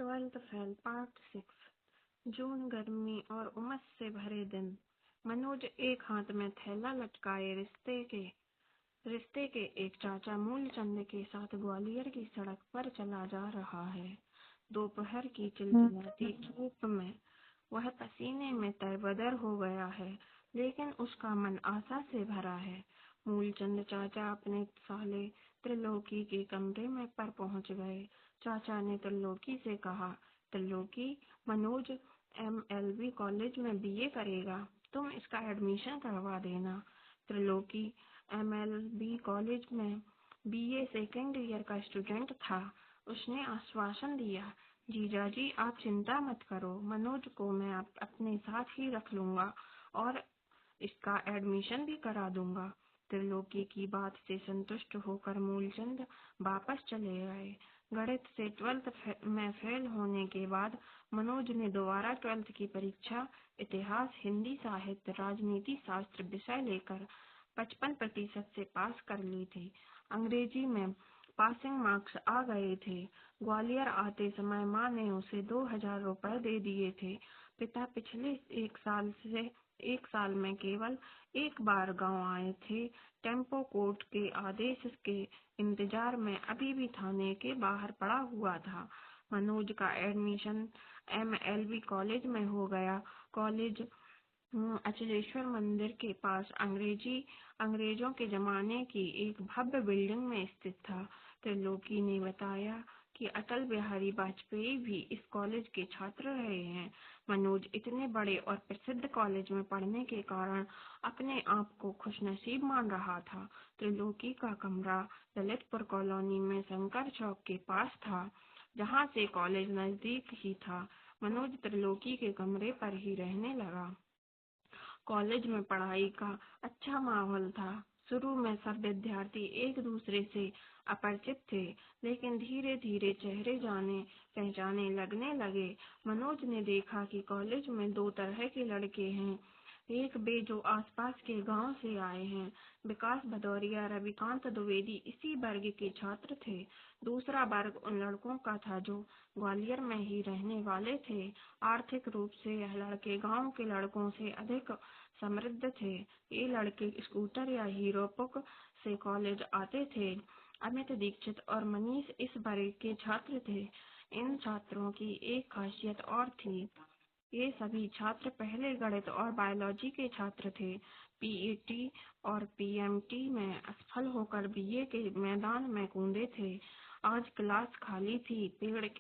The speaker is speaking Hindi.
Twelfth fail part 6। जून गर्मी और उमस से भरे दिन। मनोज एक हाथ में थैला लटकाए रिश्ते के एक चाचा मूलचंद के साथ ग्वालियर की सड़क पर चला जा रहा है। दोपहर की चिलचिलाती धूप में वह पसीने में तरबदर हो गया है, लेकिन उसका मन आशा से भरा है। मूलचंद चाचा अपने साले त्रिलोकी के कमरे में पर पहुंच गए। चाचा ने त्रिलोकी से कहा, त्रिलोकी, मनोज MLB कॉलेज में BA करेगा, तुम इसका एडमिशन करवा देना। त्रिलोकी MLB कॉलेज में BA सेकेंड ईयर का स्टूडेंट था। उसने आश्वासन दिया, जीजाजी आप चिंता मत करो, मनोज को मैं अपने साथ ही रख लूंगा और इसका एडमिशन भी करा दूंगा। त्रिलोकी की बात से संतुष्ट होकर मूलचंद वापस चले गए। गणित से 12th में फेल होने के बाद मनोज ने दोबारा 12th की परीक्षा इतिहास, हिंदी, साहित्य, राजनीति शास्त्र विषय लेकर 55% से पास कर ली थी। अंग्रेजी में पासिंग मार्क्स आ गए थे। ग्वालियर आते समय माँ ने उसे 2000 रुपए दे दिए थे। पिता पिछले एक साल में केवल एक बार गांव आए थे। टेम्पो कोर्ट के आदेश के इंतजार में अभी भी थाने के बाहर पड़ा हुआ था। मनोज का एडमिशन MLB कॉलेज में हो गया। कॉलेज अचलेश्वर मंदिर के पास अंग्रेजों के जमाने की एक भव्य बिल्डिंग में स्थित था। त्रिलोकी ने बताया कि अटल बिहारी वाजपेयी भी इस कॉलेज के छात्र रहे हैं। मनोज इतने बड़े और प्रसिद्ध कॉलेज में पढ़ने के कारण अपने आप को खुशनसीब मान रहा था। त्रिलोकी का कमरा ललितपुर कॉलोनी में शंकर चौक के पास था, जहाँ से कॉलेज नजदीक ही था। मनोज त्रिलोकी के कमरे पर ही रहने लगा। कॉलेज में पढ़ाई का अच्छा माहौल था। शुरू में सब विद्यार्थी एक दूसरे से अपरिचित थे, लेकिन धीरे धीरे चेहरे जाने पहचाने लगने लगे। मनोज ने देखा कि कॉलेज में 2 तरह के लड़के हैं। एक वे जो आसपास के गांव से आए हैं, विकास भदौरिया, रविकांत द्विवेदी इसी वर्ग के छात्र थे। दूसरा वर्ग उन लड़कों का था जो ग्वालियर में ही रहने वाले थे। आर्थिक रूप से यह लड़के गांव के लड़कों से अधिक समृद्ध थे। ये लड़के स्कूटर या हीरो पुक से कॉलेज आते थे। अमित दीक्षित और मनीष इस वर्ग के छात्र थे। इन छात्रों की एक खासियत और थी, ये सभी छात्र पहले गणित और बायोलॉजी के छात्र थे। PET और PMT में असफल होकर BA के मैदान में कूदे थे। आज क्लास खाली थी। पेड़